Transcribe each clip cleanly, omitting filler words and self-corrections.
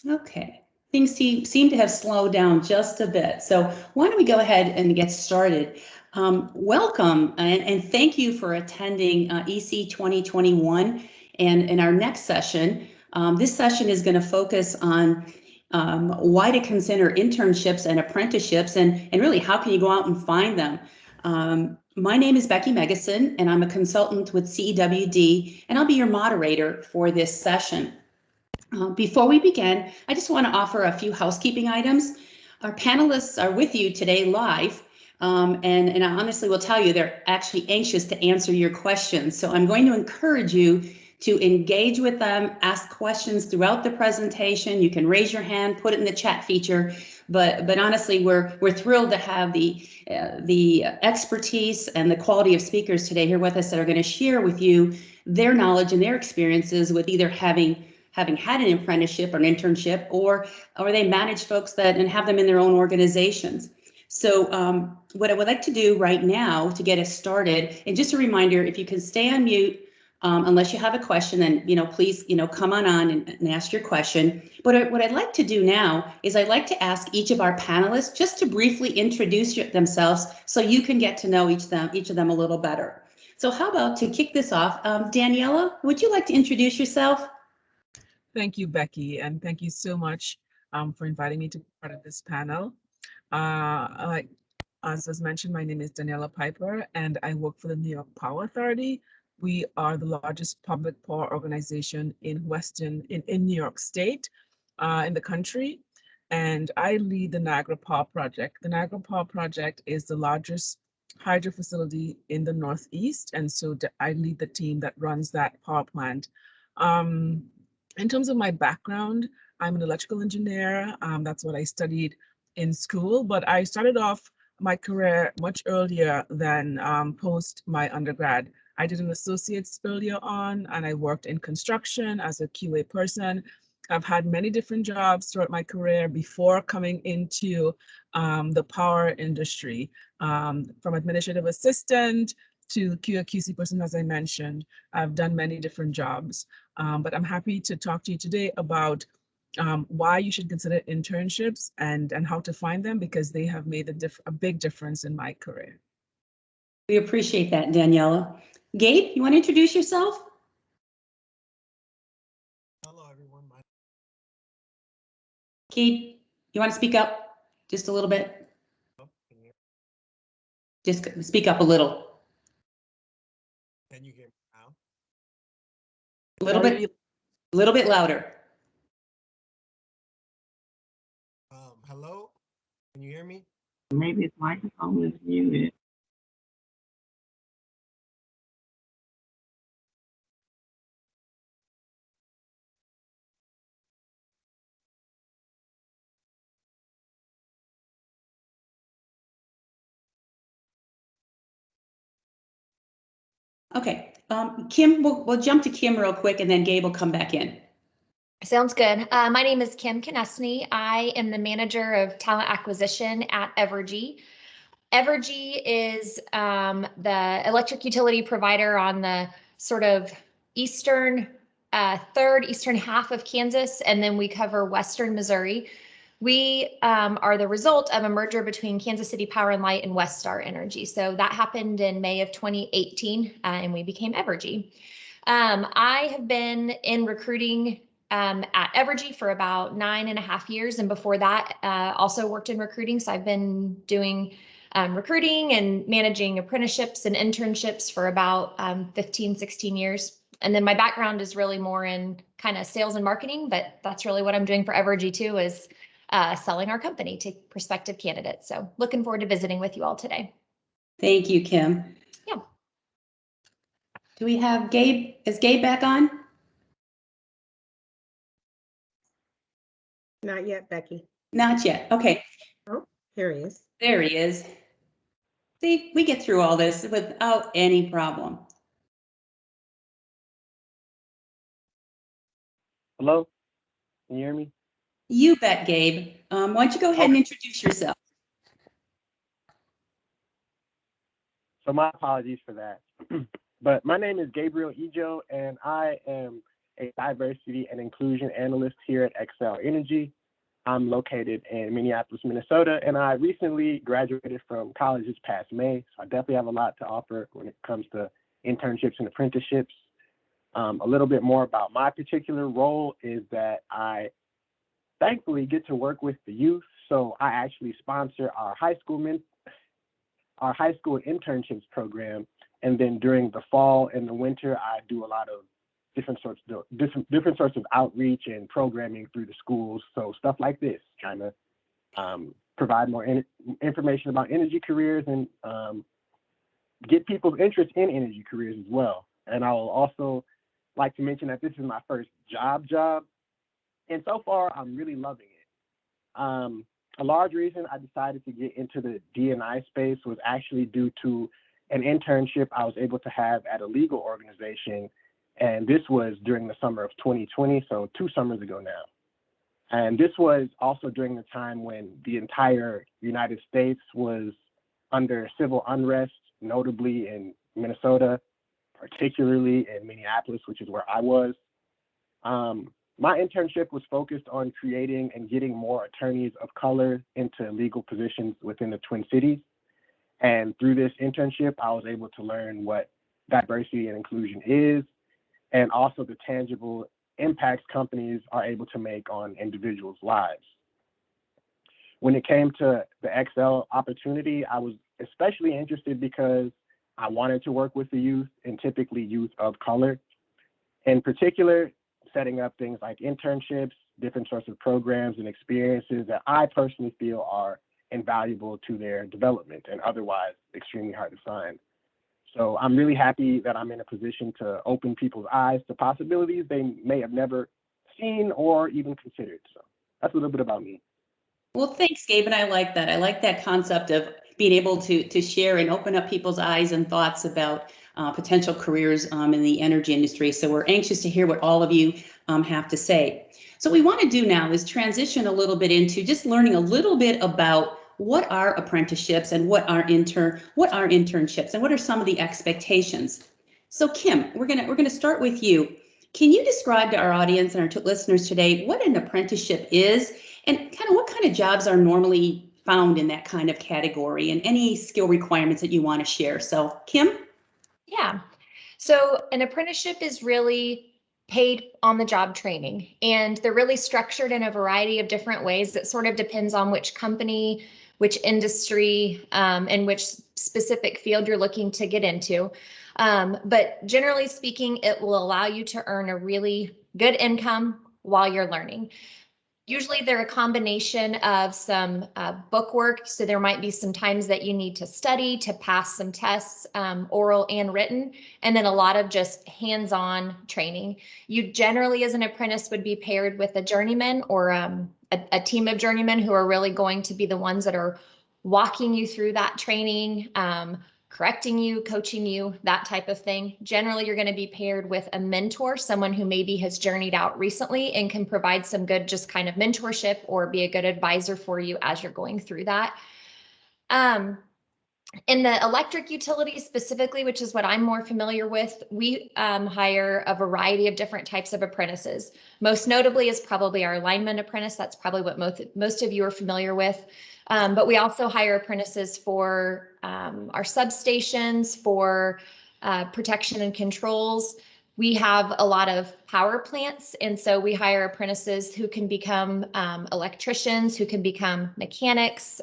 Okay, things seem to have slowed down just a bit. So why don't we go ahead and get started? Welcome and thank you for attending EC 2021 and in our next session. This session is going to focus on why to consider internships and apprenticeships and really how can you go out and find them. My name is Becky Megason and I'm a consultant with CEWD and I'll be your moderator for this session. Before we begin, I just want to offer a few housekeeping items. Our panelists are with you today live, and I honestly will tell you they're actually anxious to answer your questions. So I'm going to encourage you to engage with them, ask questions throughout the presentation. You can raise your hand, put it in the chat feature, but honestly, we're thrilled to have the expertise and the quality of speakers today here with us that are going to share with you their knowledge and their experiences with either having had an apprenticeship or an internship, or they manage folks that and have them in their own organizations. So what I would like to do right now to get us started, and just a reminder, if you can stay on mute, unless you have a question, then please come on and ask your question. But what I'd like to do now is I'd like to ask each of our panelists just to briefly introduce themselves so you can get to know each of them a little better. So how about to kick this off, Daniela, would you like to introduce yourself? Thank you, Becky, and thank you so much for inviting me to be part of this panel. As was mentioned, my name is Daniela Piper, and I work for the New York Power Authority. We are the largest public power organization in New York State, in the country, and I lead the Niagara Power Project. The Niagara Power Project is the largest hydro facility in the Northeast, and so I lead the team that runs that power plant. In terms of my background, I'm an electrical engineer. That's what I studied in school, but I started off my career much earlier than post my undergrad. I did an associate's earlier on, and I worked in construction as a QA person. I've had many different jobs throughout my career before coming into the power industry, from administrative assistant to QA/QC person, as I mentioned. I've done many different jobs, but I'm happy to talk to you today about why you should consider internships and how to find them, because they have made a big difference in my career. We appreciate that, Daniela. Gabe, you want to introduce yourself? Hello, everyone. Gabe, you want to speak up just a little bit? Just speak up a little. Can you hear me now? A little bit louder. Hello, can you hear me? Maybe his microphone is muted. Okay, Kim, we'll jump to Kim real quick and then Gabe will come back in. Sounds good. My name is Kim Konechny. I am the manager of talent acquisition at Evergy. Evergy is the electric utility provider on the sort of eastern half of Kansas, and then we cover western Missouri. We are the result of a merger between Kansas City Power and Light and Westar Energy. So that happened in May of 2018, and we became Evergy. I have been in recruiting at Evergy for about 9.5 years, and before that, also worked in recruiting. So I've been doing recruiting and managing apprenticeships and internships for about 15, 16 years. And then my background is really more in kind of sales and marketing, but that's really what I'm doing for Evergy too, is selling our company to prospective candidates. So looking forward to visiting with you all today. Thank you, Kim. Yeah. Do we have Gabe? Is Gabe back on? Not yet, Becky. Not yet. Okay. Oh, here he is. There he is. See, we get through all this without any problem. Hello? Can you hear me? You bet, Gabe. Why don't you go ahead and introduce yourself? So my apologies for that. But my name is Gabriel Ejo, and I am a diversity and inclusion analyst here at Excel Energy. I'm located in Minneapolis, Minnesota, and I recently graduated from college this past May, so I definitely have a lot to offer when it comes to internships and apprenticeships. A little bit more about my particular role is that I thankfully get to work with the youth, so I actually sponsor our high school internships program, and then during the fall and the winter, I do a lot of different sorts of outreach and programming through the schools. So stuff like this, trying to provide more information about energy careers and get people's interest in energy careers as well. And I will also like to mention that this is my first job, and so far I'm really loving it. A large reason I decided to get into the D&I space was actually due to an internship I was able to have at a legal organization. And this was during the summer of 2020, so 2 summers ago now. And this was also during the time when the entire United States was under civil unrest, notably in Minnesota, particularly in Minneapolis, which is where I was. My internship was focused on creating and getting more attorneys of color into legal positions within the Twin Cities. And through this internship, I was able to learn what diversity and inclusion is, and also the tangible impacts companies are able to make on individuals' lives. When it came to the Excel opportunity, I was especially interested because I wanted to work with the youth, and typically youth of color. In particular, setting up things like internships, different sorts of programs and experiences that I personally feel are invaluable to their development and otherwise extremely hard to find. So I'm really happy that I'm in a position to open people's eyes to possibilities they may have never seen or even considered. So that's a little bit about me. Well, thanks, Gabe, and I like that. I like that concept of being able to share and open up people's eyes and thoughts about potential careers in the energy industry. So we're anxious to hear what all of you have to say. So what we want to do now is transition a little bit into just learning a little bit about what are apprenticeships and what are internships and what are some of the expectations. So Kim, we're gonna start with you. Can you describe to our audience and our listeners today what an apprenticeship is and kind of what kind of jobs are normally found in that kind of category and any skill requirements that you want to share? So Kim? Yeah. So an apprenticeship is really paid on the job training, and they're really structured in a variety of different ways. That sort of depends on which company, which industry, and which specific field you're looking to get into. But generally speaking, it will allow you to earn a really good income while you're learning. Usually they're a combination of some book work. So there might be some times that you need to study to pass some tests, oral and written, and then a lot of just hands-on training. You generally, as an apprentice, would be paired with a journeyman or a team of journeymen who are really going to be the ones that are walking you through that training, correcting you, coaching you, that type of thing. Generally, you're going to be paired with a mentor, someone who maybe has journeyed out recently and can provide some good just kind of mentorship or be a good advisor for you as you're going through that. In the electric utility specifically, which is what I'm more familiar with, we hire a variety of different types of apprentices. Most notably is probably our lineman apprentice. That's probably what most of you are familiar with. But we also hire apprentices for our substations, for protection and controls. We have a lot of power plants, and so we hire apprentices who can become electricians, who can become mechanics,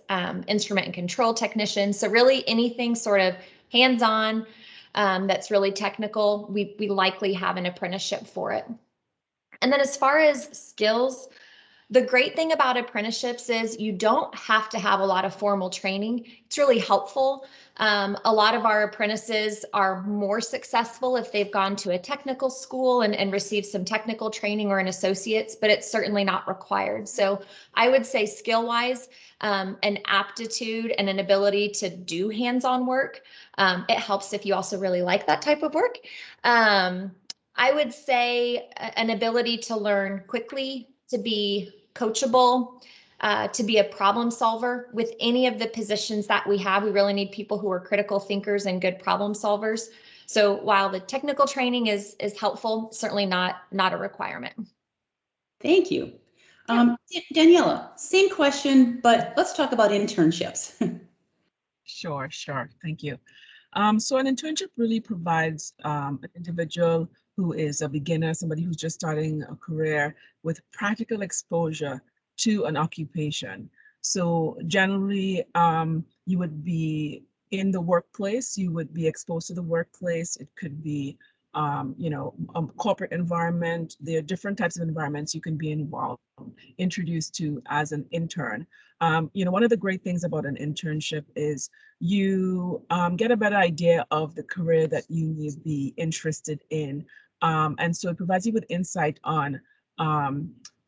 instrument and control technicians. So really anything sort of hands-on that's really technical, we likely have an apprenticeship for it. And then as far as skills, the great thing about apprenticeships is you don't have to have a lot of formal training. It's really helpful. A lot of our apprentices are more successful if they've gone to a technical school and received some technical training or an associate's, but it's certainly not required. So I would say skill-wise, an aptitude and an ability to do hands-on work. It helps if you also really like that type of work. I would say an ability to learn quickly, to be coachable, to be a problem solver. With any of the positions that we have, we really need people who are critical thinkers and good problem solvers. So while the technical training is helpful, certainly not a requirement. Thank you. Daniela, same question, but let's talk about internships. Sure. Thank you. So an internship really provides an individual who is a beginner, somebody who's just starting a career, with practical exposure to an occupation. So generally, you would be in the workplace, you would be exposed to the workplace. It could be, a corporate environment. There are different types of environments you can be introduced to as an intern. One of the great things about an internship is you get a better idea of the career that you may be interested in. And so it provides you with insight on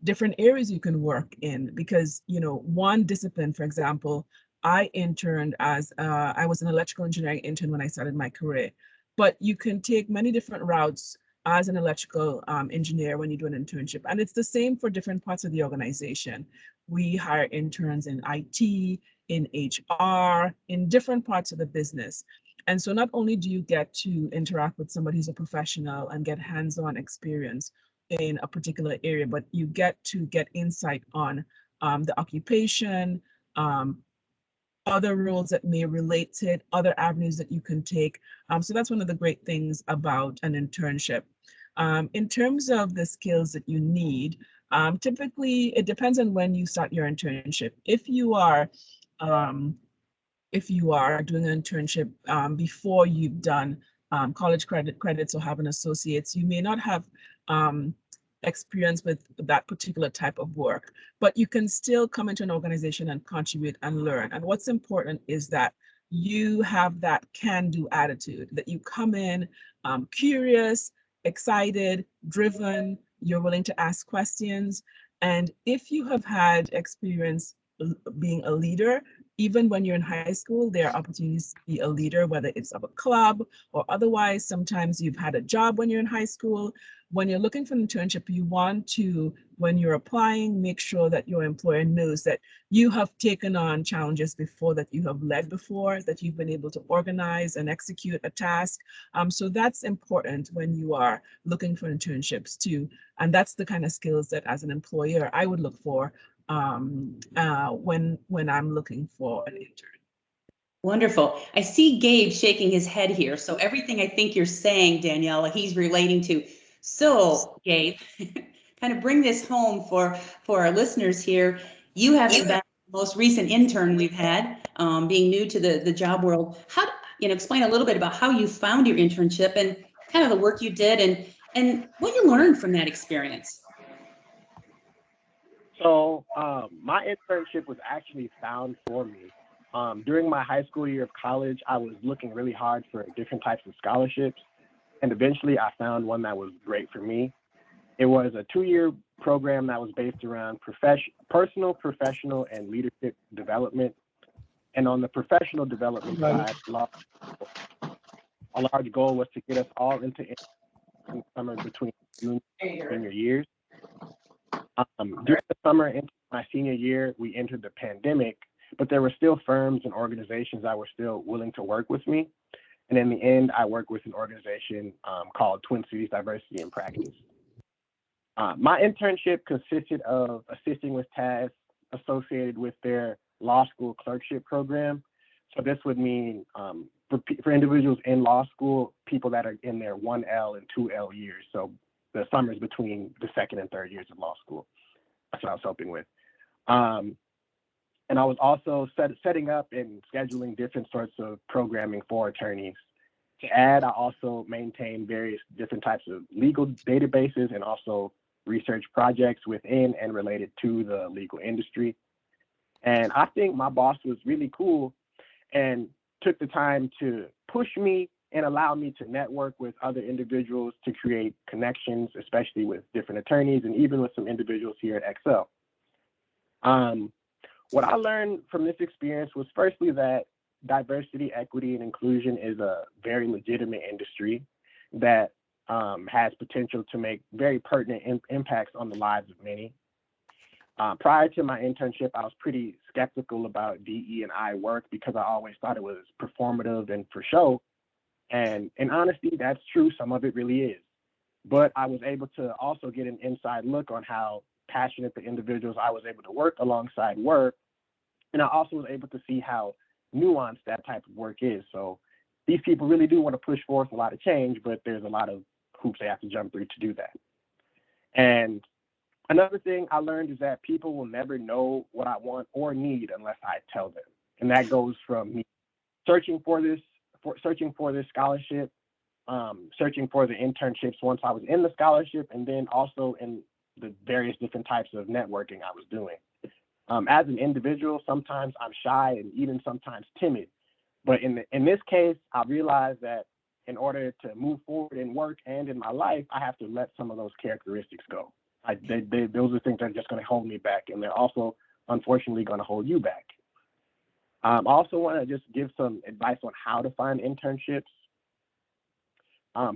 different areas you can work in, because, one discipline, for example, I interned I was an electrical engineering intern when I started my career, but you can take many different routes as an electrical engineer when you do an internship. And it's the same for different parts of the organization. We hire interns in IT, in HR, in different parts of the business. And so not only do you get to interact with somebody who's a professional and get hands-on experience in a particular area, but you get to get insight on the occupation, other roles that may relate to it, other avenues that you can take. So that's one of the great things about an internship. In terms of the skills that you need, typically it depends on when you start your internship. If you are doing an internship before you've done college credits or have an associate's, you may not have experience with that particular type of work, but you can still come into an organization and contribute and learn. And what's important is that you have that can-do attitude, that you come in curious, excited, driven, you're willing to ask questions. And if you have had experience being a leader, even when you're in high school, there are opportunities to be a leader, whether it's of a club or otherwise. Sometimes you've had a job when you're in high school. When you're looking for an internship, you want to, when you're applying, make sure that your employer knows that you have taken on challenges before, that you have led before, that you've been able to organize and execute a task. So that's important when you are looking for internships too. And that's the kind of skills that as an employer, I would look for when I'm looking for an intern. Wonderful. I see Gabe shaking his head here. So everything I think you're saying, Daniela, he's relating to. So Gabe, kind of bring this home for our listeners here. You have been the most recent intern we've had, being new to the job world. How, explain a little bit about how you found your internship and kind of the work you did and what you learned from that experience. So my internship was actually found for me. During my high school year of college, I was looking really hard for different types of scholarships, and eventually I found one that was great for me. It was a 2-year program that was based around personal, professional, and leadership development. And on the professional development side, a large goal was to get us all into the summer between June and senior years. During the summer into my senior year, we entered the pandemic, but there were still firms and organizations that were still willing to work with me. And in the end, I worked with an organization called Twin Cities Diversity in Practice. My internship consisted of assisting with tasks associated with their law school clerkship program. So this would mean for individuals in law school, people that are in their 1L and 2L years. So the summers between the second and third years of law school. That's what I was helping with. And I was also setting up and scheduling different sorts of programming for attorneys. To add, I also maintained various different types of legal databases and also research projects within and related to the legal industry. And I think my boss was really cool and took the time to push me and allow me to network with other individuals to create connections, especially with different attorneys and even with some individuals here at Excel. What I learned from this experience was firstly that diversity, equity, and inclusion is a very legitimate industry that has potential to make very pertinent impacts on the lives of many. Prior to my internship, I was pretty skeptical about DE&I work because I always thought it was performative and for show. And in honesty, that's true. Some of it really is. But I was able to also get an inside look on how passionate the individuals I was able to work alongside were. And I also was able to see how nuanced that type of work is. So these people really do want to push forth a lot of change, but there's a lot of hoops they have to jump through to do that. And another thing I learned is that people will never know what I want or need unless I tell them. And that goes from me searching for this scholarship, searching for the internships once I was in the scholarship, and then also in the various different types of networking I was doing. As an individual, sometimes I'm shy and even sometimes timid. But in this case, I realized that in order to move forward in work and in my life, I have to let some of those characteristics go. Those are things that are just going to hold me back, and they're also, unfortunately, going to hold you back. I also want to just give some advice on how to find internships.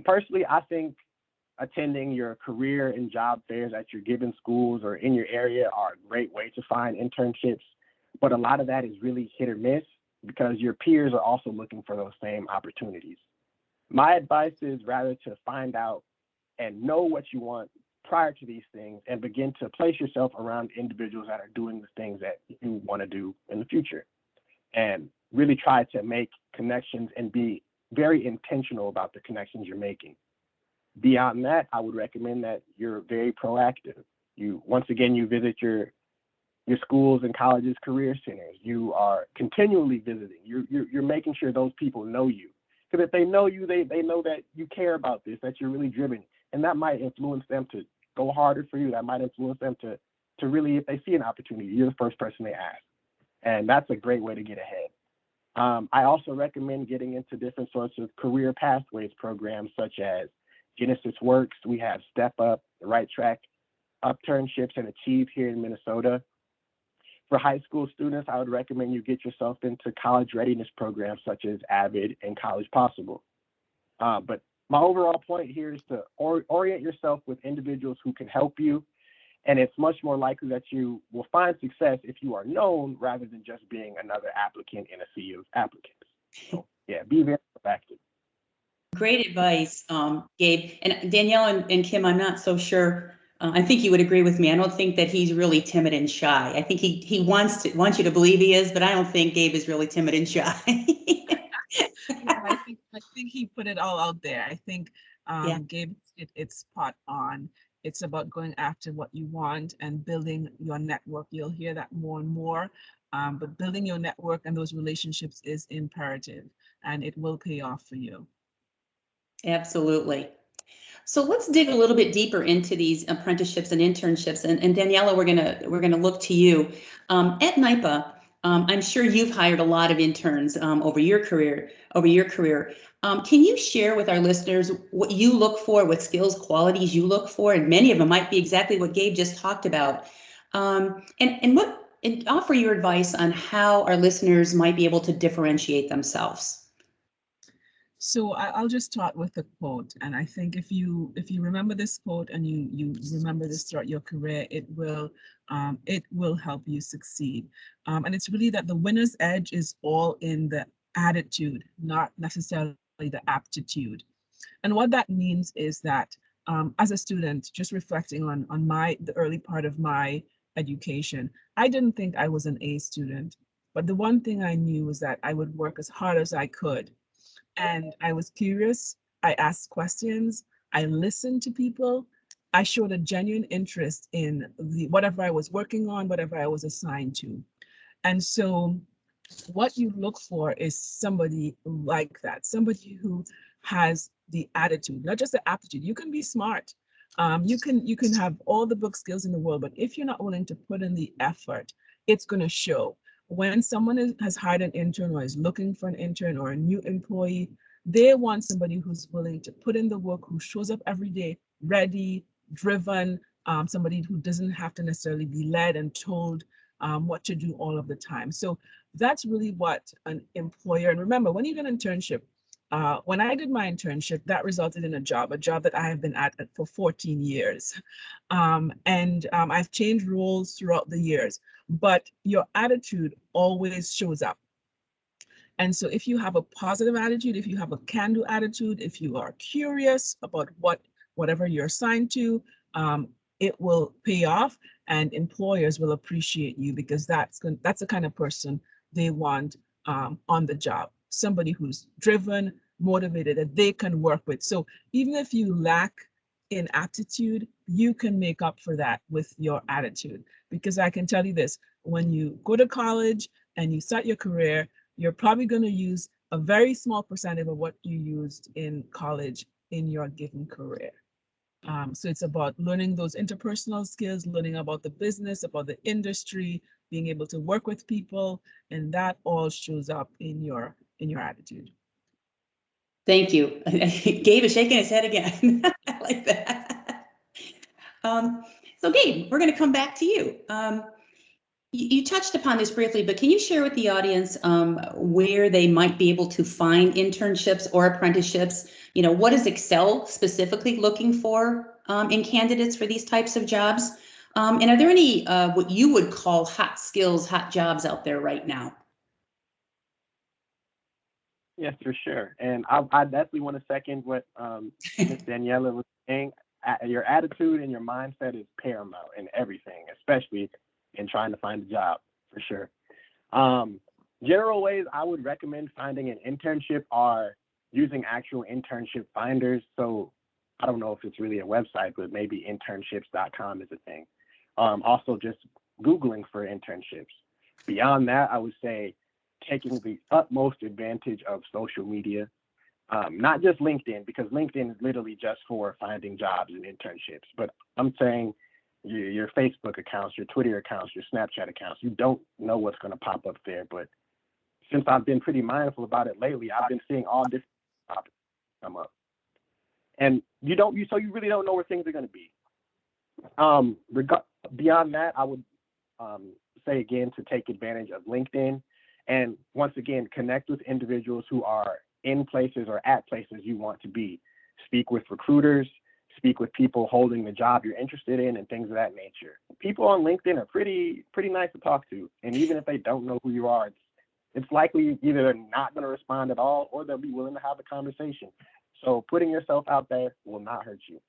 Personally, I think attending your career and job fairs at your given schools or in your area are a great way to find internships, but a lot of that is really hit or miss because your peers are also looking for those same opportunities. My advice is rather to find out and know what you want prior to these things and begin to place yourself around individuals that are doing the things that you want to do in the future, and really try to make connections and be very intentional about the connections you're making. Beyond that, I would recommend that you're very proactive. You visit your schools and colleges, career centers. You are continually visiting. You're making sure those people know you. Because if they know you, they know that you care about this, that you're really driven. And that might influence them to go harder for you. That might influence them to really, if they see an opportunity, you're the first person they ask. And that's a great way to get ahead. I also recommend getting into different sorts of career pathways programs such as Genesis Works. We have Step Up, the Right Track, Internships, and Achieve here in Minnesota. For high school students, I would recommend you get yourself into college readiness programs such as AVID and College Possible. But my overall point here is to orient yourself with individuals who can help you, and it's much more likely that you will find success if you are known rather than just being another applicant in a sea of applicants. So yeah, be very proactive. Great advice, Gabe. And Danielle and Kim, I'm not so sure. I think you would agree with me. I don't think that he's really timid and shy. I think he wants you to believe he is, but I don't think Gabe is really timid and shy. I think he put it all out there. I think Gabe, it's spot on. It's about going after what you want and building your network. You'll hear that more and more, but building your network and those relationships is imperative, and it will pay off for you. Absolutely. So let's dig a little bit deeper into these apprenticeships and internships. And Daniela, we're gonna look to you. At NYPA, I'm sure you've hired a lot of interns over your career. Can you share with our listeners what you look for, what skills, qualities you look for? And many of them might be exactly what Gabe just talked about. And offer your advice on how our listeners might be able to differentiate themselves. So I'll just start with a quote, and I think if you remember this quote and you remember this throughout your career, it will help you succeed. And it's really that the winner's edge is all in the attitude, not necessarily the aptitude. And what that means is that as a student, just reflecting on the early part of my education, I didn't think I was an A student, but the one thing I knew was that I would work as hard as I could. And I was curious, I asked questions, I listened to people, I showed a genuine interest in whatever I was working on, whatever I was assigned to. And so what you look for is somebody like that, somebody who has the attitude, not just the aptitude. You can be smart, you can have all the book skills in the world, but if you're not willing to put in the effort, it's going to show. When someone has hired an intern or is looking for an intern or a new employee, they want somebody who's willing to put in the work, who shows up every day, ready, driven, somebody who doesn't have to necessarily be led and told what to do all of the time. So that's really what an employer, and remember, when you get an internship, when I did my internship, that resulted in a job that I have been at for 14 years. And I've changed roles throughout the years, but your attitude always shows up. And so if you have a positive attitude, if you have a can-do attitude, if you are curious about whatever you're assigned to, it will pay off, and employers will appreciate you, because that's the kind of person they want on the job. Somebody who's driven, motivated, that they can work with. So even if you lack in aptitude, you can make up for that with your attitude. Because I can tell you this, when you go to college and you start your career, you're probably going to use a very small percentage of what you used in college in your given career. So it's about learning those interpersonal skills, learning about the business, about the industry, being able to work with people, and that all shows up in your attitude. Thank you. Gabe is shaking his head again. I like that. So Gabe, we're going to come back to you. You touched upon this briefly, but can you share with the audience where they might be able to find internships or apprenticeships? You know, what is Excel specifically looking for in candidates for these types of jobs? And are there any what you would call hot skills, hot jobs out there right now? Yes, for sure. And I definitely want to second what Ms. Daniela was saying. Your attitude and your mindset is paramount in everything, especially in trying to find a job, for sure. General ways I would recommend finding an internship are using actual internship finders. So I don't know if it's really a website, but maybe internships.com is a thing. Also just Googling for internships. Beyond that, I would say taking the utmost advantage of social media, not just LinkedIn, because LinkedIn is literally just for finding jobs and internships, but I'm saying your Facebook accounts, your Twitter accounts, your Snapchat accounts. You don't know what's going to pop up there, but since I've been pretty mindful about it lately, I've been seeing all different topics come up, and you really don't know where things are going to be. Beyond that, I would say again to take advantage of LinkedIn, and once again connect with individuals who are in places or at places you want to be. Speak with recruiters. Speak with people holding the job you're interested in and things of that nature. People on LinkedIn are pretty nice to talk to. And even if they don't know who you are, it's likely either they're not going to respond at all or they'll be willing to have a conversation. So putting yourself out there will not hurt you.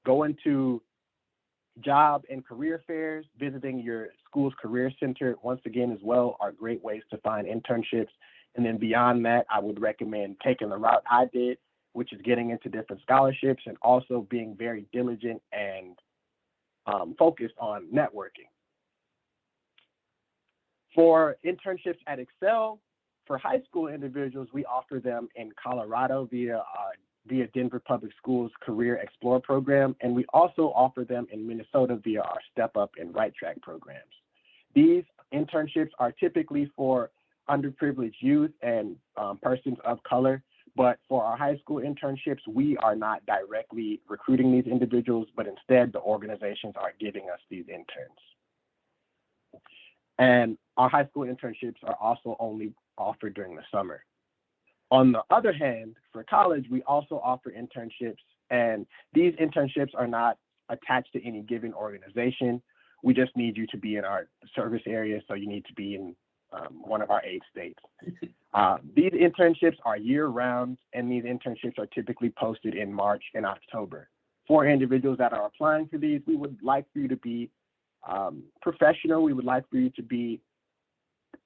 Going to job and career fairs, visiting your school's career center, once again as well, are great ways to find internships. And then beyond that, I would recommend taking the route I did, which is getting into different scholarships and also being very diligent and focused on networking. For internships at Excel, for high school individuals, we offer them in Colorado via Denver Public Schools Career Explorer program, and we also offer them in Minnesota via our Step Up and Right Track programs. These internships are typically for underprivileged youth and persons of color. But for our high school internships, we are not directly recruiting these individuals, but instead the organizations are giving us these interns. And our high school internships are also only offered during the summer. On the other hand, for college, we also offer internships, and these internships are not attached to any given organization. We just need you to be in our service area, so you need to be in one of our 8 states. These internships are year-round, and these internships are typically posted in March and October. For individuals that are applying for these, we would like for you to be professional. We would like for you to be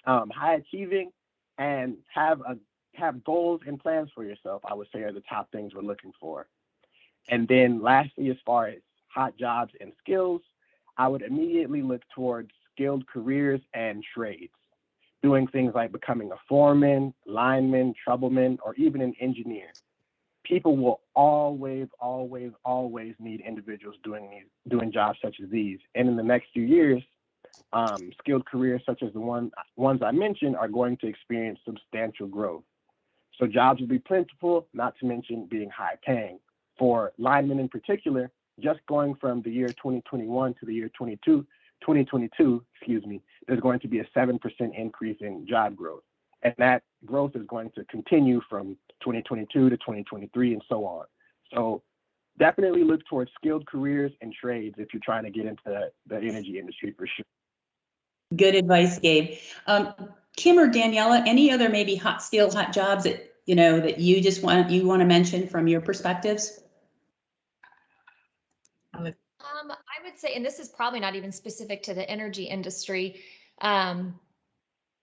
high-achieving and have goals and plans for yourself, I would say, are the top things we're looking for. And then lastly, as far as hot jobs and skills, I would immediately look towards skilled careers and trades, doing things like becoming a foreman, lineman, troubleman, or even an engineer. People will always need individuals doing jobs such as these. And in the next few years, skilled careers such as the ones I mentioned are going to experience substantial growth. So jobs will be plentiful, not to mention being high paying. For linemen in particular, just going from the year 2021 to the year 2022, there's going to be a 7% increase in job growth. And that growth is going to continue from 2022 to 2023 and so on. So definitely look towards skilled careers and trades if you're trying to get into the energy industry for sure. Good advice, Gabe. Kim or Daniela, any other maybe hot skills, hot jobs that, that you just want to mention from your perspectives? I would say, and this is probably not even specific to the energy industry,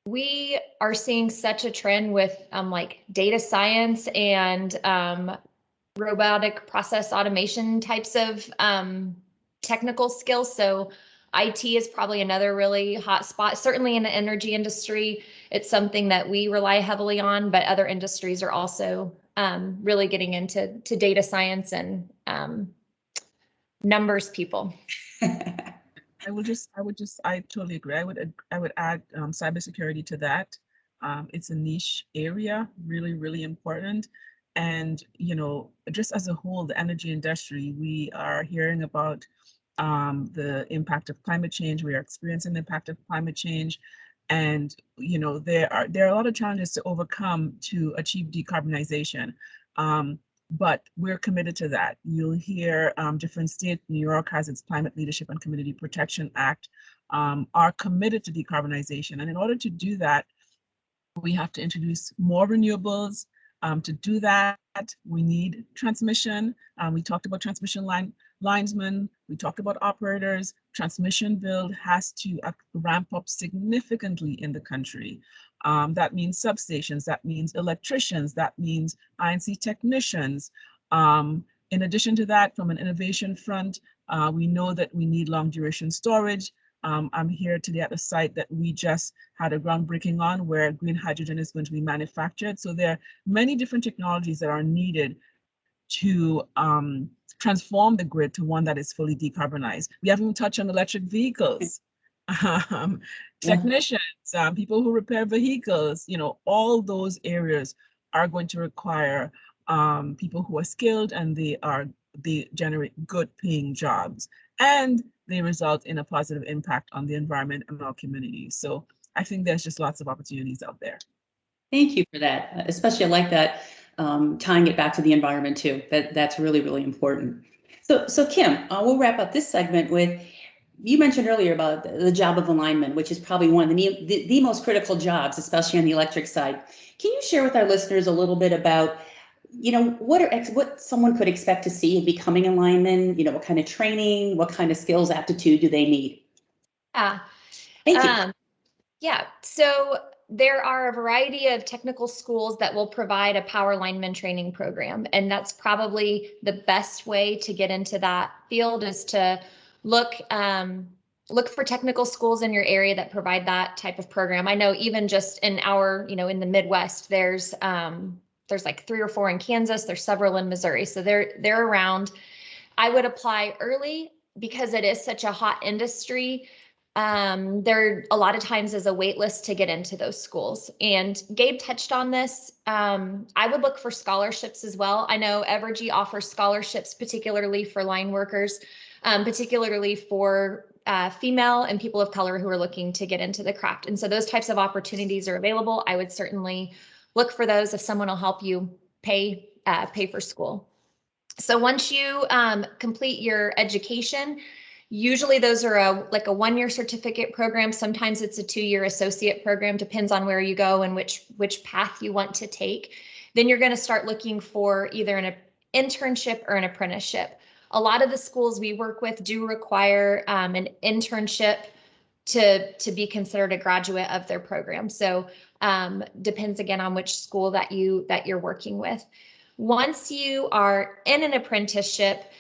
we are seeing such a trend with like data science and robotic process automation types of technical skills. So IT is probably another really hot spot. Certainly in the energy industry, it's something that we rely heavily on, but other industries are also really getting into data science and numbers people. I totally agree. I would add cybersecurity to that. It's a niche area, really, really important. And, just as a whole, the energy industry, we are hearing about the impact of climate change. We are experiencing the impact of climate change. And, there are a lot of challenges to overcome to achieve decarbonization. But we're committed to that. You'll hear different states. New York has its Climate Leadership and Community Protection Act, are committed to decarbonization. And in order to do that, we have to introduce more renewables. To do that, we need transmission. We talked about transmission linesmen. We talked about operators. Transmission build has to ramp up significantly in the country. That means substations, that means electricians, that means I&C technicians. In addition to that, from an innovation front, we know that we need long duration storage. I'm here today at the site that we just had a groundbreaking on where green hydrogen is going to be manufactured. So there are many different technologies that are needed to transform the grid to one that is fully decarbonized. We haven't even touched on electric vehicles. Technicians, people who repair vehicles, all those areas are going to require people who are skilled, and they generate good paying jobs, and they result in a positive impact on the environment and our community. So I think there's just lots of opportunities out there. Thank you for that. Especially I like that, tying it back to the environment too. That's really, really important. So Kim, we'll wrap up this segment with, you mentioned earlier about the job of alignment, which is probably one of the most critical jobs, especially on the electric side. Can you share with our listeners a little bit about, what someone could expect to see in becoming a lineman? What kind of training, what kind of skills, aptitude do they need? Thank you. Yeah, so there are a variety of technical schools that will provide a power lineman training program, and that's probably the best way to get into that field, is to look for technical schools in your area that provide that type of program. I know even just in our, in the Midwest, there's like 3 or 4 in Kansas, there's several in Missouri, so they're around. I would apply early because it is such a hot industry. There a lot of times is a wait list to get into those schools. And Gabe touched on this. I would look for scholarships as well. I know Evergy offers scholarships, particularly for line workers, particularly for female and people of color who are looking to get into the craft. And so those types of opportunities are available. I would certainly look for those if someone will help you pay for school. So once you complete your education, usually those are like a 1-year certificate program. Sometimes it's a 2-year associate program, depends on where you go and which path you want to take. Then you're going to start looking for either an internship or an apprenticeship. A lot of the schools we work with do require an internship to be considered a graduate of their program. So depends again on which school that you're working with. Once you are in an apprenticeship,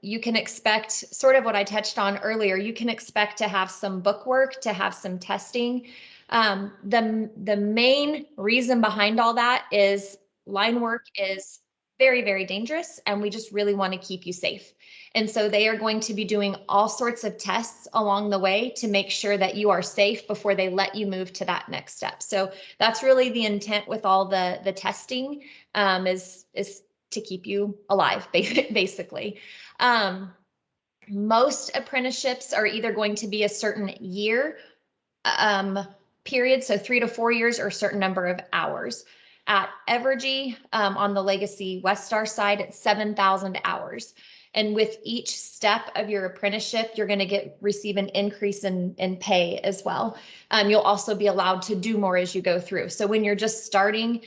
you can expect sort of what I touched on earlier. You can expect to have some book work, to have some testing. The main reason behind all that is line work is very, very dangerous, and we just really want to keep you safe. And so they are going to be doing all sorts of tests along the way to make sure that you are safe before they let you move to that next step. So that's really the intent with all the testing, is to keep you alive, basically. Most apprenticeships are either going to be a certain year period, so 3 to 4 years, or a certain number of hours. At Evergy, on the Legacy Westar side, it's 7,000 hours. And with each step of your apprenticeship, you're going to receive an increase in pay as well. You'll also be allowed to do more as you go through. So when you're just starting,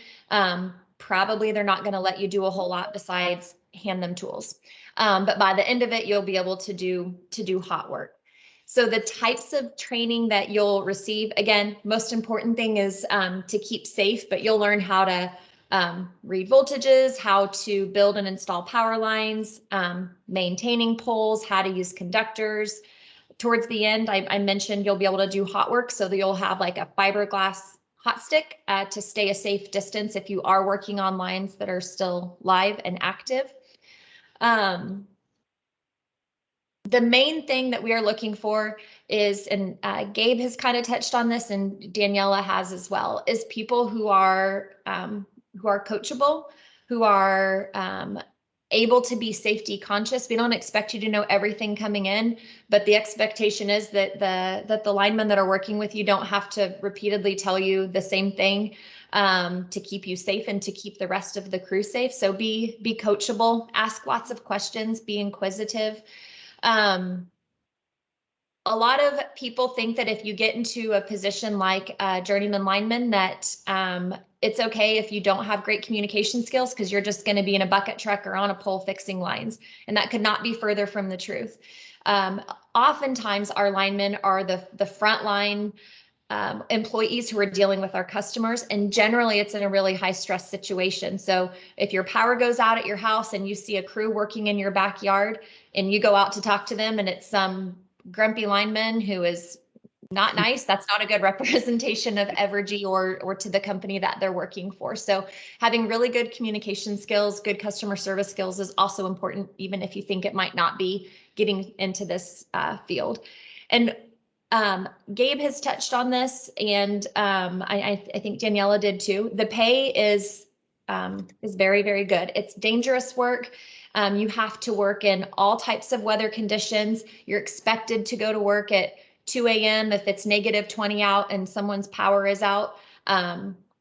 probably they're not going to let you do a whole lot besides hand them tools. But by the end of it, you'll be able to do hot work. So the types of training that you'll receive, again, most important thing is to keep safe, but you'll learn how to read voltages, how to build and install power lines, maintaining poles, how to use conductors. Towards the end, I mentioned you'll be able to do hot work, so that you'll have like a fiberglass hot stick to stay a safe distance if you are working on lines that are still live and active. The main thing that we are looking for is, and Gabe has kind of touched on this, and Daniela has as well, is people who are coachable, who are able to be safety conscious. We don't expect you to know everything coming in, but the expectation is that the linemen that are working with you don't have to repeatedly tell you the same thing to keep you safe and to keep the rest of the crew safe. So be coachable, ask lots of questions, be inquisitive. A lot of people think that if you get into a position like a journeyman lineman, that it's okay if you don't have great communication skills because you're just going to be in a bucket truck or on a pole fixing lines. And that could not be further from the truth. Oftentimes our linemen are the frontline employees who are dealing with our customers. And generally it's in a really high stress situation. So if your power goes out at your house and you see a crew working in your backyard and you go out to talk to them and it's some grumpy lineman who is not nice, that's not a good representation of Evergy or to the company that they're working for. So having really good communication skills, good customer service skills is also important, even if you think it might not be getting into this field. And Gabe has touched on this, and I think Daniela did too. The pay is very, very good. It's dangerous work. You have to work in all types of weather conditions. You're expected to go to work at 2 a.m. if it's -20 out and someone's power is out.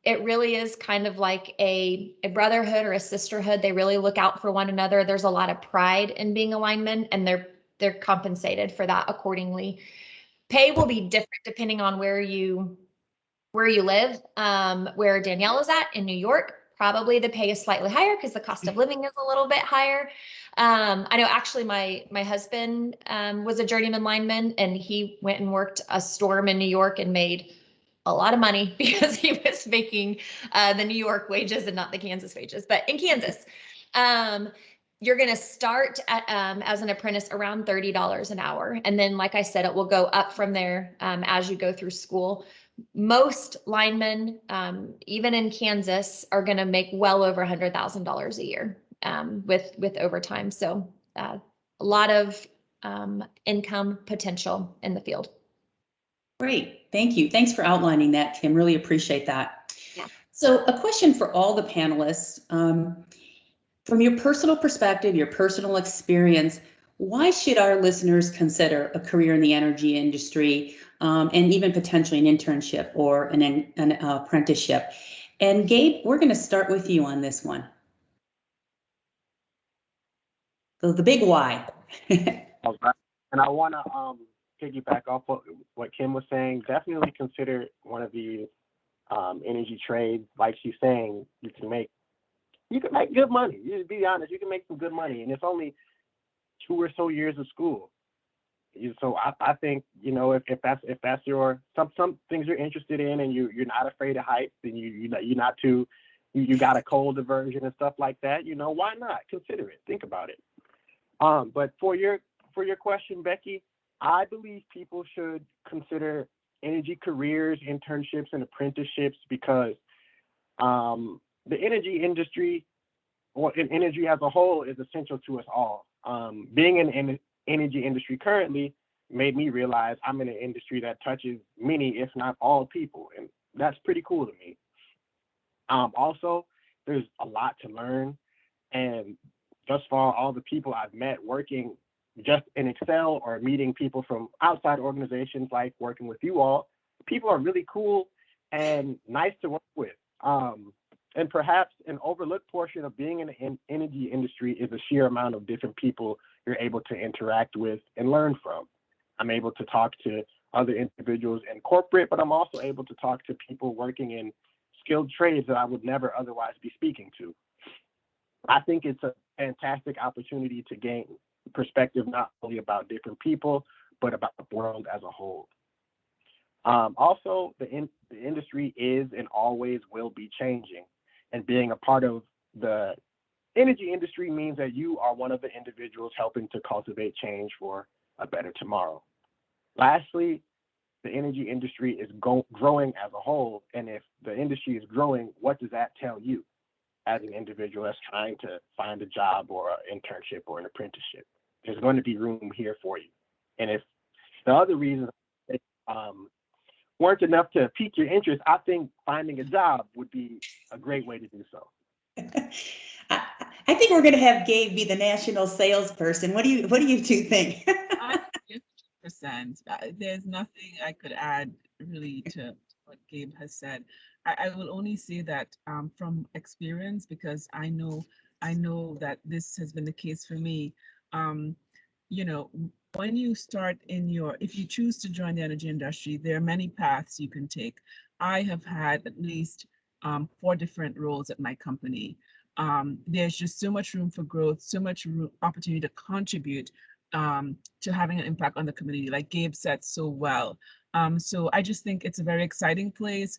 It really is kind of like a brotherhood or a sisterhood. They really look out for one another. There's a lot of pride in being a lineman, and they're compensated for that accordingly. Pay will be different depending on where you live. Where Danielle is at in New York, probably the pay is slightly higher because the cost of living is a little bit higher. I know actually my husband was a journeyman lineman, and he went and worked a storm in New York and made a lot of money because he was making the New York wages and not the Kansas wages. But in Kansas, you're going to start at, as an apprentice around $30 an hour. And then, like I said, it will go up from there as you go through school. Most linemen, even in Kansas, are going to make well over $100,000 a year with overtime. So a lot of income potential in the field. Great, thank you. Thanks for outlining that, Kim. Really appreciate that. Yeah. So a question for all the panelists. From your personal perspective, your personal experience, why should our listeners consider a career in the energy industry and even potentially an internship or an apprenticeship? And Gabe, we're going to start with you on this one. So the big why. All right. And I want to piggyback off what Kim was saying. Definitely consider one of these energy trades. Like she's saying, you can make good money. You be honest, you can make some good money, and it's only 2 or so years of school. So I think, you know, if that's your some things you're interested in, and you're not afraid of heights, and you're not too, you got a cold aversion and stuff like that, you know, why not consider it? Think about it. But for your question, Becky, I believe people should consider EnergyCareers, internships, and apprenticeships because the energy industry, or in energy as a whole, is essential to us all. Being in the energy industry currently made me realize I'm in an industry that touches many, if not all, people, and that's pretty cool to me. Also, there's a lot to learn, and thus far, all the people I've met working just in Excel or meeting people from outside organizations, like working with you all, people are really cool and nice to work with. And perhaps an overlooked portion of being in the energy industry is the sheer amount of different people you're able to interact with and learn from. I'm able to talk to other individuals in corporate, but I'm also able to talk to people working in skilled trades that I would never otherwise be speaking to. I think it's a fantastic opportunity to gain perspective not only about different people, but about the world as a whole. Also, the industry is and always will be changing, and being a part of the energy industry means that you are one of the individuals helping to cultivate change for a better tomorrow. Lastly, the energy industry is growing as a whole, and if the industry is growing, what does that tell you as an individual that's trying to find a job or an internship or an apprenticeship? There's going to be room here for you. And if the other reasons weren't enough to pique your interest, I think finding a job would be a great way to do so. I think we're going to have Gabe be the national salesperson. What do you two think? 100%. There's nothing I could add really to what Gabe has said. I will only say that from experience, because I know that this has been the case for me. You know, when you start if you choose to join the energy industry, there are many paths you can take. I have had at least 4 different roles at my company. There's just so much room for growth, so much opportunity to contribute to having an impact on the community, like Gabe said so well. So I just think it's a very exciting place.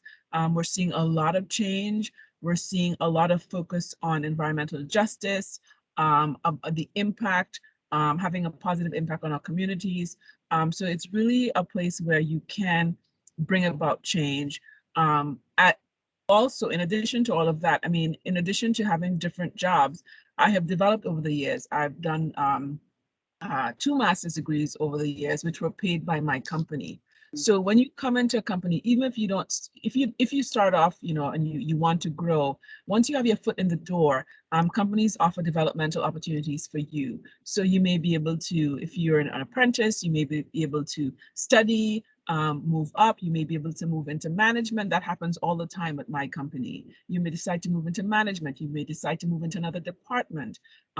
We're seeing a lot of change. We're seeing a lot of focus on environmental justice, the impact, having a positive impact on our communities. So it's really a place where you can bring about change. Also, in addition to all of that, I mean, in addition to having different jobs, I have developed over the years. I've done 2 master's degrees over the years, which were paid by my company. So when you come into a company, even if you don't, if you start off, you know, and you want to grow, once you have your foot in the door, companies offer developmental opportunities for you. So you may be able to, if you're an apprentice, you may be able to study, move up. You may be able to move into management. That happens all the time at my company. You may decide to move into management. You may decide to move into another department.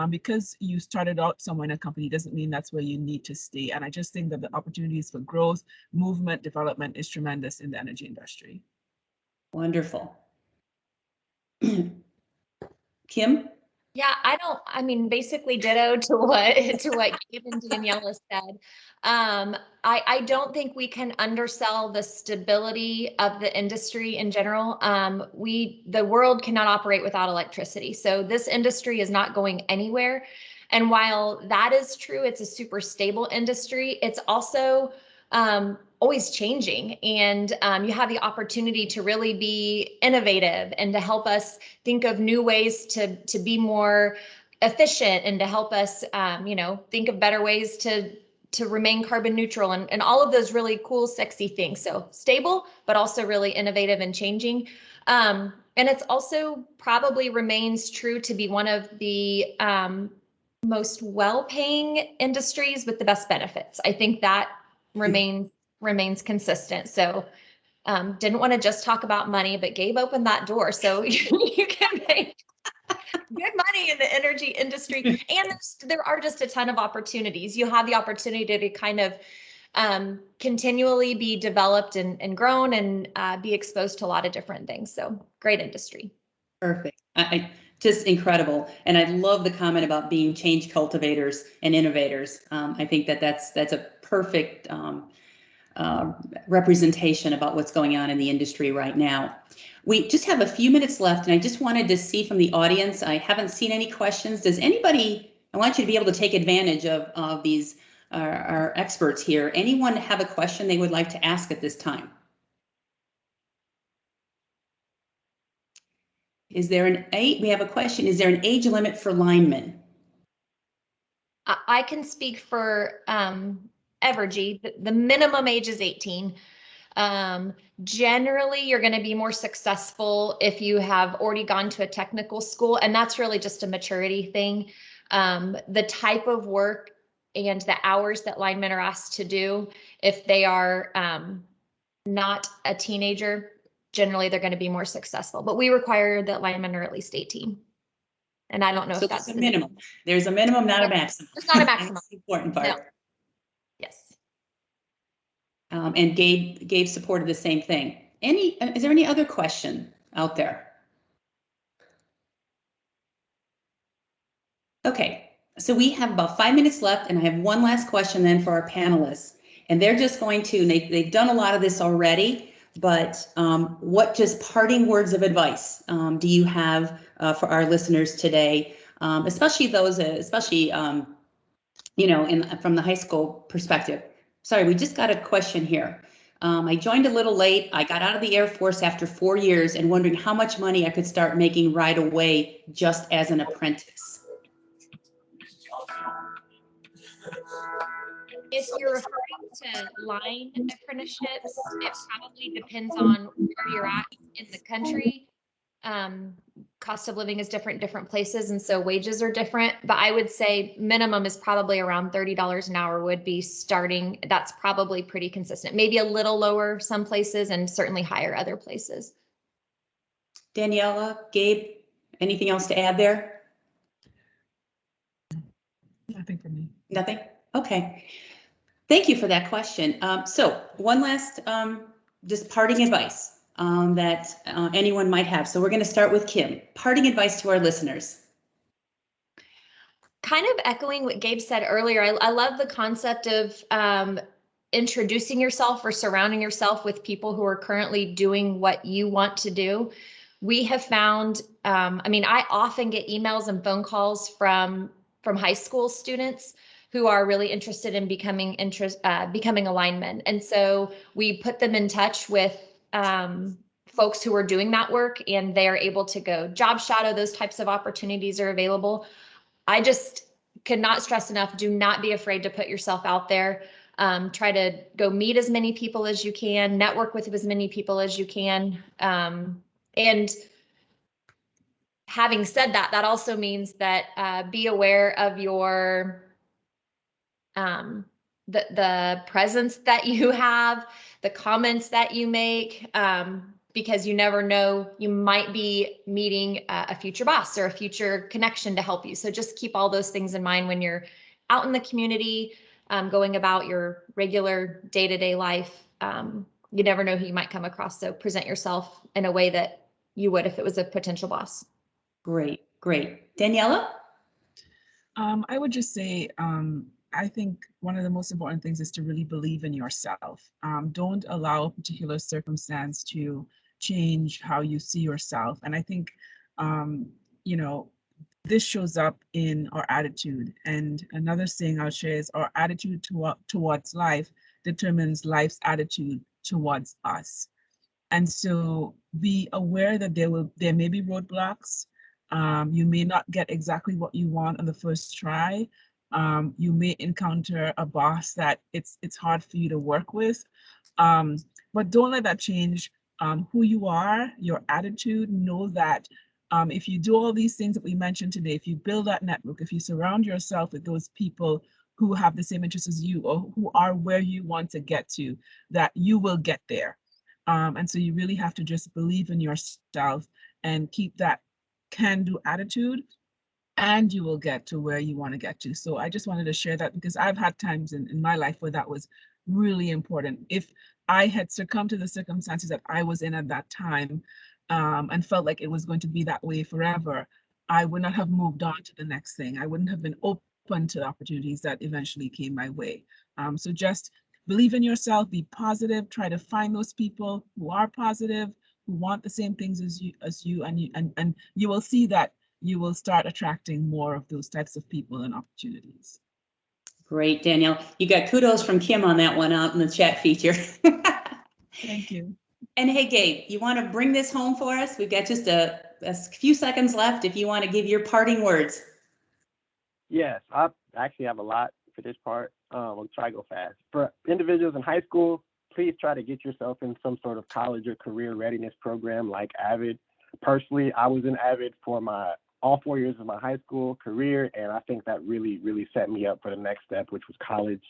Because you started out somewhere in a company doesn't mean that's where you need to stay. And I just think that the opportunities for growth, movement, development is tremendous in the energy industry. Wonderful. Kim? Yeah, I mean, basically ditto to what Gabe and Daniela said. I don't think we can undersell the stability of the industry in general. The world cannot operate without electricity. So this industry is not going anywhere. And while that is true, it's a super stable industry. It's also always changing, and you have the opportunity to really be innovative and to help us think of new ways to be more efficient, and to help us think of better ways to remain carbon neutral, and all of those really cool, sexy things. So stable, but also really innovative and changing. And it's also probably remains true to be one of the most well-paying industries with the best benefits. I think that remains consistent. So didn't want to just talk about money, but Gabe opened that door. So you can make good money in the energy industry. And there are just a ton of opportunities. You have the opportunity to kind of continually be developed and grown, and be exposed to a lot of different things. So great industry. Perfect. Just incredible. And I love the comment about being change cultivators and innovators. I think that's a perfect representation about what's going on in the industry right now. We just have a few minutes left, and I just wanted to see from the audience, I haven't seen any questions. Does anybody, I want you to be able to take advantage of these, our experts here. Anyone have a question they would like to ask at this time? Is there we have a question. Is there an age limit for linemen? I can speak for Evergy. The minimum age is 18. Generally, you're going to be more successful if you have already gone to a technical school, and that's really just a maturity thing. The type of work and the hours that linemen are asked to do, if they are not a teenager, generally they're going to be more successful. But we require that linemen are at least 18. And I don't know So if that's there's a minimum. There's a minimum, not a maximum. There's not a maximum. That's the important part. No. Yes. And Gabe supported the same thing. Is there any other question out there? Okay, so we have about 5 minutes left, and I have one last question then for our panelists. And they're just going to, they've done a lot of this already, but what just parting words of advice do you have for our listeners today, especially those, you know, from the high school perspective? Sorry, we just got a question here. I joined a little late. I got out of the Air Force after 4 years and wondering how much money I could start making right away just as an apprentice. If you're referring to line apprenticeships, it probably depends on where you're at in the country. Cost of living is different places, and so wages are different. But I would say minimum is probably around $30 an hour would be starting. That's probably pretty consistent. Maybe a little lower some places and certainly higher other places. Daniela, Gabe, anything else to add there? Nothing for me. Nothing? Okay. Thank you for that question. So one last just parting advice that anyone might have. So we're going to start with Kim. Parting advice to our listeners. Kind of echoing what Gabe said earlier, I love the concept of introducing yourself or surrounding yourself with people who are currently doing what you want to do. We have found, I mean, I often get emails and phone calls from high school students who are really interested in becoming a lineman. And so we put them in touch with folks who are doing that work, and they are able to go job shadow. Those types of opportunities are available. I just could not stress enough, do not be afraid to put yourself out there. Try to go meet as many people as you can, network with as many people as you can. And having said that, that also means that be aware of your the presence that you have, the comments that you make, because you never know, you might be meeting a future boss or a future connection to help you. So just keep all those things in mind when you're out in the community, going about your regular day-to-day life. You never know who you might come across. So present yourself in a way that you would if it was a potential boss. Great, great. Daniela? I would just say, I think one of the most important things is to really believe in yourself. Don't allow a particular circumstance to change how you see yourself. And I think, you know, this shows up in our attitude. And another thing I'll share is our attitude towards life determines life's attitude towards us. And so be aware that there may be roadblocks. You may not get exactly what you want on the first try. You may encounter a boss that it's hard for you to work with, but don't let that change who you are, your attitude. Know that if you do all these things that we mentioned today, if you build that network, if you surround yourself with those people who have the same interests as you or who are where you want to get to, that you will get there. And so you really have to just believe in yourself and keep that can-do attitude, and you will get to where you want to get to. So I just wanted to share that because I've had times in my life where that was really important. If I had succumbed to the circumstances that I was in at that time and felt like it was going to be that way forever, I would not have moved on to the next thing. I wouldn't have been open to the opportunities that eventually came my way. So just believe in yourself, be positive, try to find those people who are positive, who want the same things as you, and you will see that you will start attracting more of those types of people and opportunities. Great, Danielle. You got kudos from Kim on that one out in the chat feature. Thank you. And hey, Gabe, you want to bring this home for us? We've got just a few seconds left if you want to give your parting words. Yes, I actually have a lot for this part. I'll try to go fast. For individuals in high school, please try to get yourself in some sort of college or career readiness program like AVID. Personally, I was in AVID for all 4 years of my high school career, and I think that really, really set me up for the next step, which was college.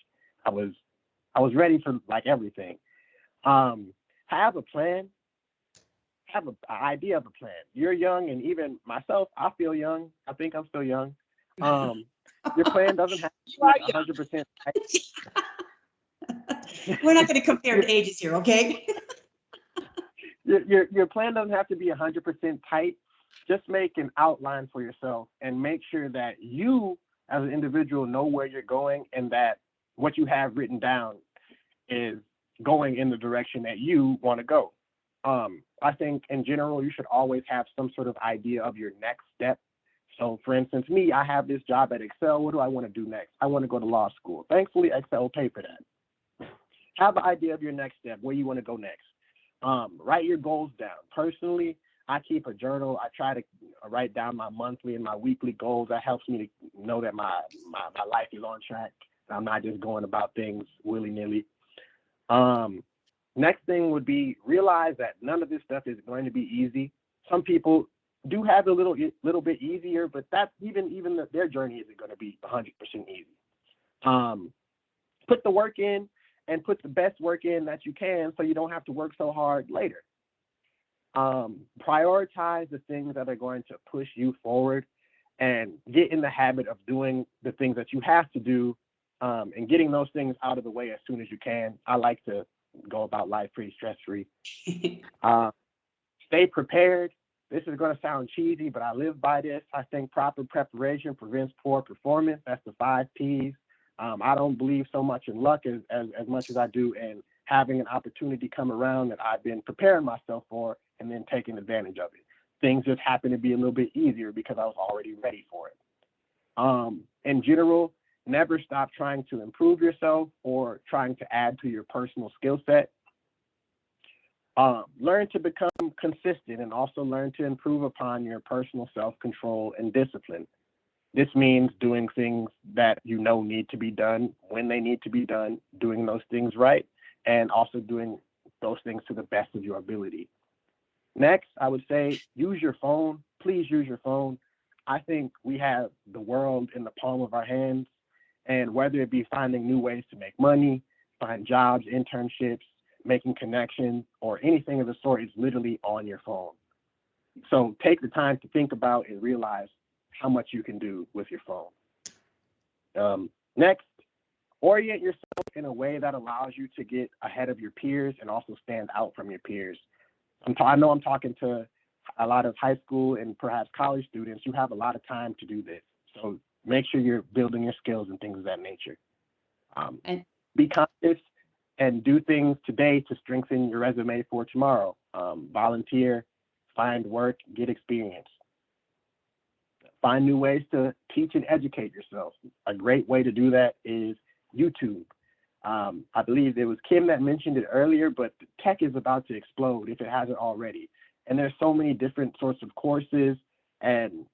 I was ready for like everything. Have a plan. have an idea of a plan. You're young, and even myself, I feel young. I think I'm still young. Your plan doesn't have to be 100% We're not going to compare ages here, okay? your plan doesn't have to be 100% tight. Just make an outline for yourself and make sure that you as an individual know where you're going and that what you have written down is going in the direction that you want to go. I think in general, you should always have some sort of idea of your next step. So for instance, me, I have this job at Excel. What do I want to do next? I want to go to law school. Thankfully, Excel will pay for that. Have an idea of your next step, where you want to go next. Write your goals down. Personally, I keep a journal. I try to write down my monthly and my weekly goals. That helps me to know that my life is on track. I'm not just going about things willy-nilly. Next thing would be realize that none of this stuff is going to be easy. Some people do have a little bit easier, but that's even their journey isn't going to be 100% easy. Put the work in and put the best work in that you can so you don't have to work so hard later. Prioritize the things that are going to push you forward and get in the habit of doing the things that you have to do and getting those things out of the way as soon as you can. I like to go about life pretty stress-free. Stay prepared. This is going to sound cheesy, but I live by this. I think proper preparation prevents poor performance. That's the 5 Ps. I don't believe so much in luck as much as I do in having an opportunity come around that I've been preparing myself for and then taking advantage of it. Things just happen to be a little bit easier because I was already ready for it. In general, never stop trying to improve yourself or trying to add to your personal skill set. Learn to become consistent and also learn to improve upon your personal self-control and discipline. This means doing things that you know need to be done when they need to be done, doing those things right, and also doing those things to the best of your ability. Next, I would say use your phone. Please use your phone. I think we have the world in the palm of our hands, and whether it be finding new ways to make money, find jobs, internships, making connections, or anything of the sort is literally on your phone. So take the time to think about and realize how much you can do with your phone. Next, orient yourself in a way that allows you to get ahead of your peers and also stand out from your peers. I know I'm talking to a lot of high school and perhaps college students. You have a lot of time to do this. So make sure you're building your skills and things of that nature. And be conscious and do things today to strengthen your resume for tomorrow. Volunteer, find work, get experience. Find new ways to teach and educate yourself. A great way to do that is YouTube. I believe it was Kim that mentioned it earlier, but tech is about to explode if it hasn't already. And there's so many different sorts of courses and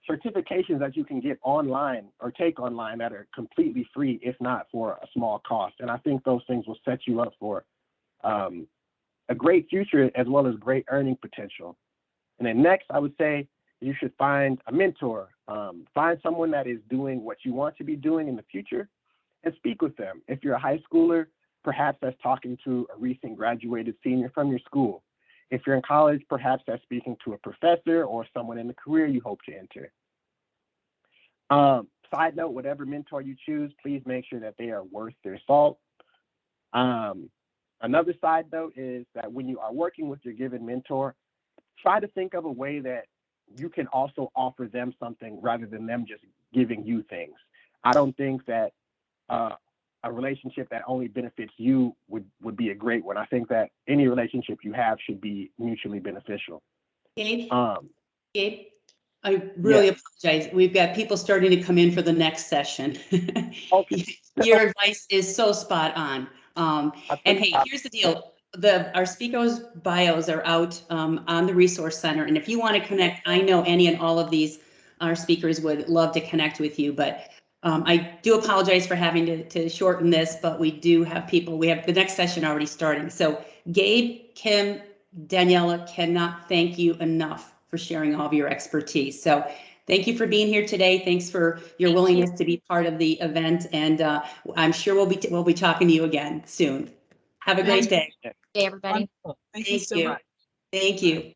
certifications that you can get online or take online that are completely free, if not for a small cost. And I think those things will set you up for a great future as well as great earning potential. And then next, I would say you should find a mentor. Find someone that is doing what you want to be doing in the future and speak with them. If you're a high schooler, perhaps that's talking to a recent graduated senior from your school. If you're in college, perhaps that's speaking to a professor or someone in the career you hope to enter. Side note, whatever mentor you choose, please make sure that they are worth their salt. Another side note is that when you are working with your given mentor, try to think of a way that you can also offer them something rather than them just giving you things. I don't think that a relationship that only benefits you would be a great one. I think that any relationship you have should be mutually beneficial. Gabe, I really apologize. We've got people starting to come in for the next session. Okay. Your advice is so spot on. And hey, here's the deal. Our speakers' bios are out on the Resource Center. And if you want to connect, I know any and all of these, our speakers would love to connect with you. But I do apologize for having to shorten this, but we do have people. We have the next session already starting. So Gabe, Kim, Daniela, cannot thank you enough for sharing all of your expertise. So thank you for being here today. Thanks for your willingness to be part of the event. And I'm sure we'll be talking to you again soon. Have a great day. Day, everybody. Wonderful. Thank you Thank so you. much. Thank you.